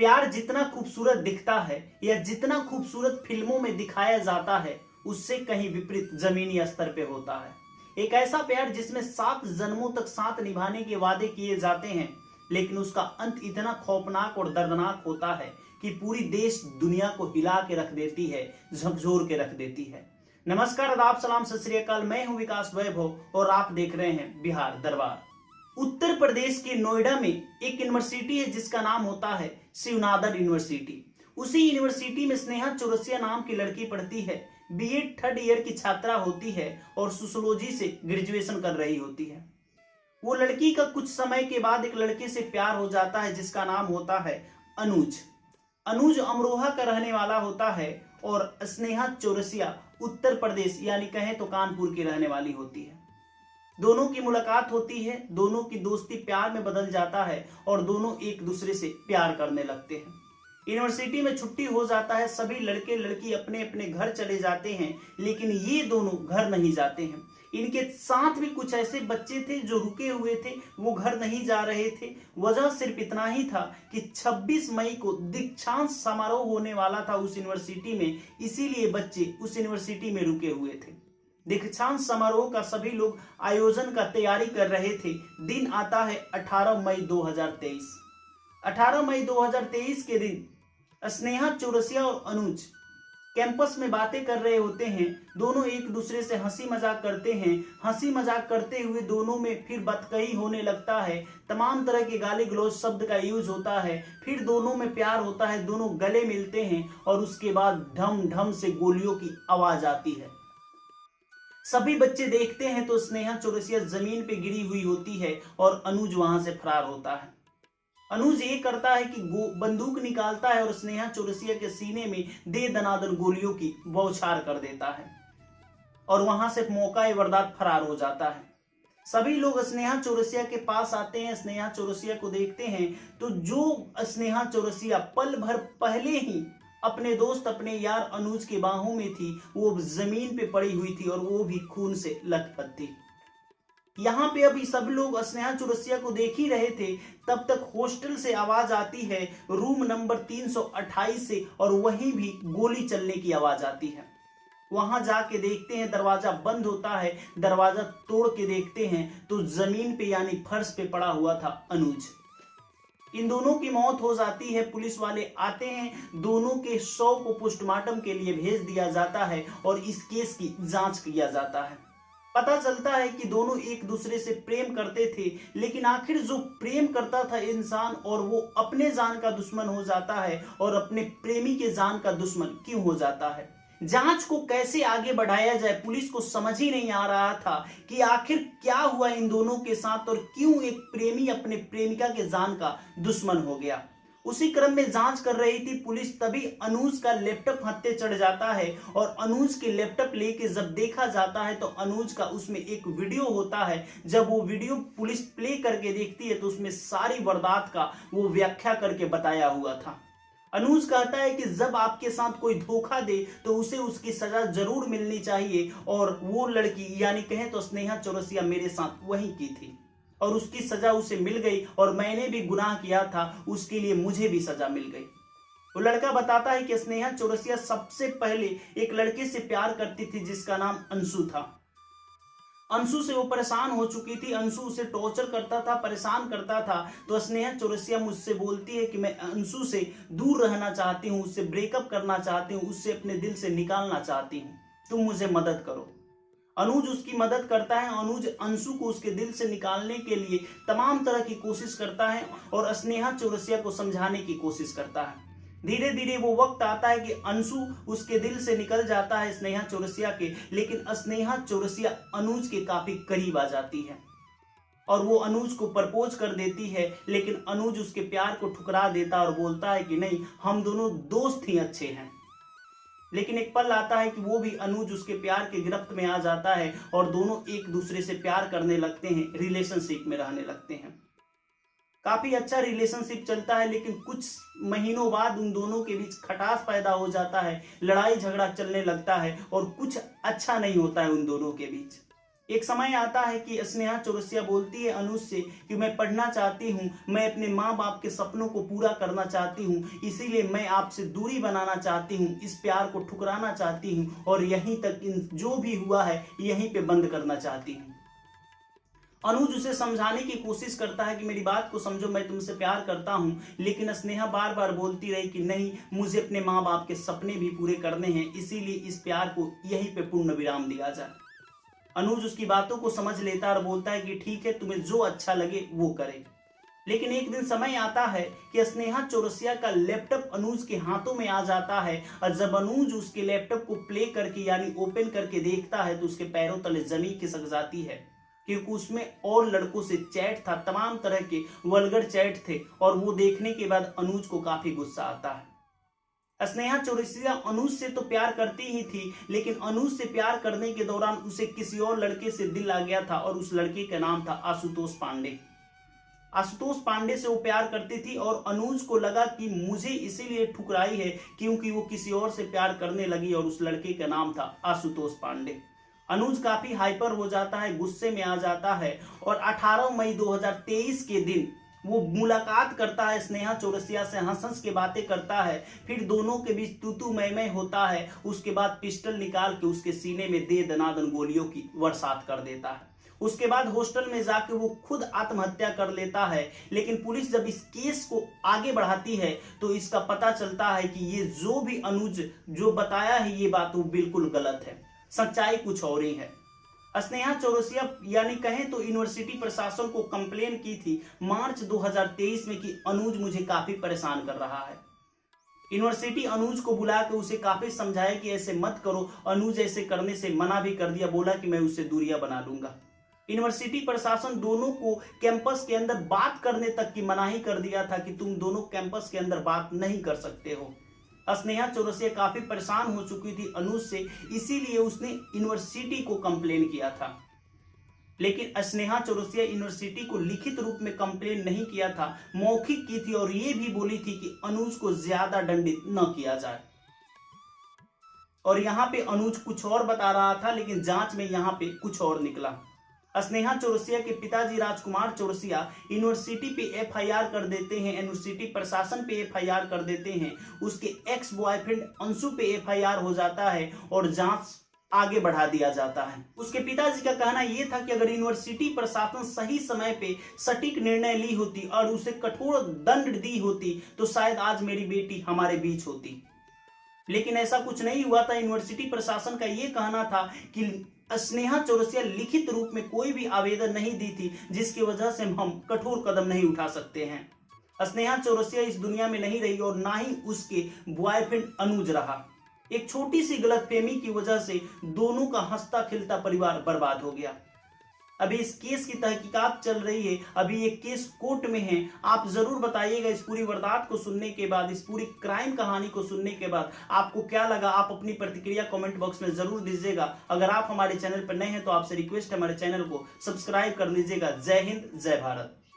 प्यार जितना खूबसूरत दिखता है या जितना खूबसूरत फिल्मों में दिखाया जाता है, उससे कहीं विपरीत जमीनी स्तर पे होता है। एक ऐसा प्यार जिसमें 7 जन्मों तक साथ निभाने के वादे किए जाते हैं, लेकिन उसका अंत इतना खौफनाक और दर्दनाक होता है कि पूरी देश दुनिया को हिला के रख देती है, झकझोर के रख देती है। नमस्कार, आदाब, सलाम, सत श्री अकाल। मैं हूं विकास वैभव और आप देख रहे हैं बिहार दरबार। उत्तर प्रदेश के नोएडा में एक यूनिवर्सिटी है जिसका नाम होता है शिवनादर यूनिवर्सिटी। उसी यूनिवर्सिटी में स्नेहा चौरसिया नाम की लड़की पढ़ती है। बीएड 3rd ईयर की छात्रा होती है और सोशियोलॉजी से ग्रेजुएशन कर रही होती है। वो लड़की का कुछ समय के बाद एक लड़के से प्यार हो जाता है जिसका नाम होता है अनुज। अनुज अमरोहा का रहने वाला होता है और स्नेहा चौरसिया उत्तर प्रदेश यानी कहें तो कानपुर की रहने वाली होती है। दोनों की मुलाकात होती है, दोनों की दोस्ती प्यार में बदल जाता है और दोनों एक दूसरे से प्यार करने लगते हैं। यूनिवर्सिटी में छुट्टी हो जाता है, सभी लड़के लड़की अपने अपने घर चले जाते हैं, लेकिन ये दोनों घर नहीं जाते हैं। इनके साथ भी कुछ ऐसे बच्चे थे जो रुके हुए थे, वो घर नहीं जा रहे थे। वजह सिर्फ इतना ही था कि 26 मई को दीक्षांत समारोह होने वाला था उस यूनिवर्सिटी में, इसीलिए बच्चे उस यूनिवर्सिटी में रुके हुए थे। दीक्षांत समारोह का सभी लोग आयोजन का तैयारी कर रहे थे। दिन आता है 18 मई 2023। 18 मई 2023 के दिन स्नेहा चौरसिया और अनुज कैंपस में बातें कर रहे होते हैं। दोनों एक दूसरे से हंसी मजाक करते हैं। हंसी मजाक करते हुए दोनों में फिर बतकही होने लगता है। तमाम तरह के गाली गलौज शब्द का यूज होता है। फिर दोनों में प्यार होता है, दोनों गले मिलते हैं और उसके बाद ढम ढम से गोलियों की आवाज आती है। सभी बच्चे देखते हैं तो स्नेहा चौरसिया जमीन पे गिरी हुई होती है और अनुज वहां से फरार होता है। अनुज ये करता है कि बंदूक निकालता है और स्नेहा चौरसिया के सीने में दे दनादन गोलियों की बौछार कर देता है और वहां से मौका वारदात फरार हो जाता है। सभी लोग स्नेहा चौरसिया के पास आते हैं, स्नेहा चौरसिया को देखते हैं तो जो स्नेहा चौरसिया पल भर पहले ही अपने दोस्त अपने यार अनुज के बाहों में थी, वो जमीन पे पड़ी हुई थी और वो भी खून से लथपथ थी। यहाँ पे अभी सब लोग स्नेहा चौरसिया को देख ही रहे थे, तब तक हॉस्टल से आवाज आती है रूम नंबर 328 से और वहीं भी गोली चलने की आवाज आती है। वहां जाके देखते हैं, दरवाजा बंद होता है। दरवाजा तोड़ के देखते हैं तो जमीन पे यानी फर्श पे पड़ा हुआ था अनुज। इन दोनों की मौत हो जाती है। पुलिस वाले आते हैं, दोनों के शव को पोस्टमार्टम के लिए भेज दिया जाता है और इस केस की जांच किया जाता है। पता चलता है कि दोनों एक दूसरे से प्रेम करते थे, लेकिन आखिर जो प्रेम करता था इंसान और वो अपने जान का दुश्मन हो जाता है और अपने प्रेमी के जान का दुश्मन क्यों हो जाता है। जांच को कैसे आगे बढ़ाया जाए, पुलिस को समझ ही नहीं आ रहा था कि आखिर क्या हुआ इन दोनों के साथ और क्यों एक प्रेमी अपने प्रेमिका के जान का दुश्मन हो गया। उसी क्रम में जांच कर रही थी पुलिस, तभी अनुज का लैपटॉप हत्थे चढ़ जाता है और अनुज के लैपटॉप लेके जब देखा जाता है तो अनुज का उसमें एक वीडियो होता है। जब वो वीडियो पुलिस प्ले करके देखती है तो उसमें सारी वारदात का वो व्याख्या करके बताया हुआ था। अनुज कहता है कि जब आपके साथ कोई धोखा दे तो उसे उसकी सजा जरूर मिलनी चाहिए और वो लड़की यानी कहें तो स्नेहा चौरसिया मेरे साथ वही की थी और उसकी सजा उसे मिल गई और मैंने भी गुनाह किया था, उसके लिए मुझे भी सजा मिल गई। वो लड़का बताता है कि स्नेहा चौरसिया सबसे पहले एक लड़के से प्यार करती थी जिसका नाम अंशु था। अंशु से वो परेशान हो चुकी थी, अंशु उसे टॉर्चर करता था, परेशान करता था। तो स्नेहा चौरसिया मुझसे बोलती है कि मैं अंशु से दूर रहना चाहती हूँ, उससे ब्रेकअप करना चाहती हूँ, उससे अपने दिल से निकालना चाहती हूँ, तुम मुझे मदद करो। अनुज उसकी मदद करता है। अनुज अंशु को उसके दिल से निकालने के लिए तमाम तरह की कोशिश करता है और स्नेहा चौरसिया को समझाने की कोशिश करता है। धीरे धीरे वो वक्त आता है कि अंशु उसके दिल से निकल जाता है स्नेहा चौरसिया के, लेकिन स्नेहा चौरसिया अनुज के काफी करीब आ जाती है और वो अनुज को प्रपोज कर देती है, लेकिन अनुज उसके प्यार को ठुकरा देता और बोलता है कि नहीं, हम दोनों दोस्त ही अच्छे हैं। लेकिन एक पल आता है कि वो भी अनुज उसके प्यार के गिरफ्त में आ जाता है और दोनों एक दूसरे से प्यार करने लगते हैं, रिलेशनशिप में रहने लगते हैं। काफी अच्छा रिलेशनशिप चलता है, लेकिन कुछ महीनों बाद उन दोनों के बीच खटास पैदा हो जाता है, लड़ाई झगड़ा चलने लगता है और कुछ अच्छा नहीं होता है उन दोनों के बीच। एक समय आता है कि स्नेहा चौरसिया बोलती है अनुज से कि मैं पढ़ना चाहती हूँ, मैं अपने माँ बाप के सपनों को पूरा करना चाहती हूँ, इसीलिए मैं आपसे दूरी बनाना चाहती हूँ, इस प्यार को ठुकराना चाहती हूँ और यहीं तक इन जो भी हुआ है यहीं पे बंद करना चाहती हूँ। अनुज उसे समझाने की कोशिश करता है कि मेरी बात को समझो, मैं तुमसे प्यार करता हूं, लेकिन स्नेहा बार बार बोलती रही कि नहीं, मुझे अपने माँ बाप के सपने भी पूरे करने हैं, इसीलिए इस प्यार को यहीं पे पूर्ण विराम दिया जाए। अनुज उसकी बातों को समझ लेता है और बोलता है कि ठीक है, तुम्हें जो अच्छा लगे वो करे। लेकिन एक दिन समय आता है कि स्नेहा चौरसिया का लैपटॉप अनुज के हाथों में आ जाता है और जब अनुज उसके लैपटॉप को प्ले करके यानी ओपन करके देखता है तो उसके पैरों तले जमीन खिसक जाती है, क्योंकि उसमें और लड़कों से चैट था, तमाम तरह के वल्गर चैट थे और वो देखने के बाद अनुज को काफी गुस्सा आता है। स्नेहा चौरसिया अनुज से तो प्यार करती ही थी, लेकिन अनुज से प्यार करने के दौरान उसे किसी और लड़के से दिल आ गया था और उस लड़के का नाम था आशुतोष पांडे। आशुतोष पांडे से वो प्यार करती थी और अनुज को लगा कि मुझे इसीलिए ठुकराई है क्योंकि वो किसी और से प्यार करने लगी और उस लड़के का नाम था आशुतोष पांडे। अनुज काफी हाइपर हो जाता है, गुस्से में आ जाता है और 18 मई 2023 के दिन वो मुलाकात करता है स्नेहा चौरसिया से, हंस हंस के बातें करता है, फिर दोनों के बीच तू तू मैं होता है। उसके बाद पिस्टल निकाल के उसके सीने में दे दनादन गोलियों की बरसात कर देता है। उसके बाद हॉस्टल में जाके वो खुद आत्महत्या कर लेता है। लेकिन पुलिस जब इस केस को आगे बढ़ाती है तो इसका पता चलता है कि ये जो भी अनुज जो बताया है ये बात वो बिल्कुल गलत है, सच्चाई कुछ और ही है। स्नेहा चौरसिया यानी कहें तो यूनिवर्सिटी प्रशासन को कंप्लेन की थी मार्च 2023 में कि अनुज मुझे काफी परेशान कर रहा है। यूनिवर्सिटी अनुज को बुला के उसे काफी समझाया कि ऐसे मत करो, अनुज ऐसे करने से मना भी कर दिया, बोला कि मैं उससे दूरियां बना लूंगा। यूनिवर्सिटी प्रशासन दोनों को कैंपस के अंदर बात करने तक की मनाही कर दिया था कि तुम दोनों कैंपस के अंदर बात नहीं कर सकते हो। स्नेहा चौरसिया काफी परेशान हो चुकी थी अनुज से, इसीलिए उसने यूनिवर्सिटी को कंप्लेन किया था। लेकिन स्नेहा चौरसिया यूनिवर्सिटी को लिखित रूप में कंप्लेन नहीं किया था, मौखिक की थी और ये भी बोली थी कि अनुज को ज्यादा दंडित न किया जाए। और यहाँ पे अनुज कुछ और बता रहा था, लेकिन जांच में यहाँ पे कुछ और निकला। स्नेहा चौरसिया के पिताजी राजकुमार चौरसिया यूनिवर्सिटी पे एफआईआर कर देते हैं, यूनिवर्सिटी प्रशासन पे एफआईआर कर देते हैं, उसके एक्स बॉयफ्रेंड अंशु पे एफआईआर हो जाता है और जांच आगे बढ़ा दिया जाता है। उसके पिताजी का कहना यह था कि अगर यूनिवर्सिटी प्रशासन सही समय पे सटीक निर्णय ली होती और उसे कठोर दंड दी होती तो शायद आज मेरी बेटी हमारे बीच होती, लेकिन ऐसा कुछ नहीं हुआ था। यूनिवर्सिटी प्रशासन का यह कहना था कि स्नेहा चौरसिया लिखित रूप में कोई भी आवेदन नहीं दी थी, जिसकी वजह से हम कठोर कदम नहीं उठा सकते हैं। स्नेहा चौरसिया इस दुनिया में नहीं रही और ना ही उसके बॉयफ्रेंड अनुज रहा। एक छोटी सी गलतफहमी की वजह से दोनों का हंसता खिलता परिवार बर्बाद हो गया। अभी इस केस की तहकीकात चल रही है, अभी ये केस कोर्ट में है। आप जरूर बताइएगा इस पूरी वारदात को सुनने के बाद, इस पूरी क्राइम कहानी को सुनने के बाद आपको क्या लगा। आप अपनी प्रतिक्रिया कमेंट बॉक्स में जरूर दीजिएगा। अगर आप हमारे चैनल पर नए हैं तो आपसे रिक्वेस्ट है हमारे चैनल को सब्सक्राइब कर लीजिएगा। जय हिंद, जय भारत।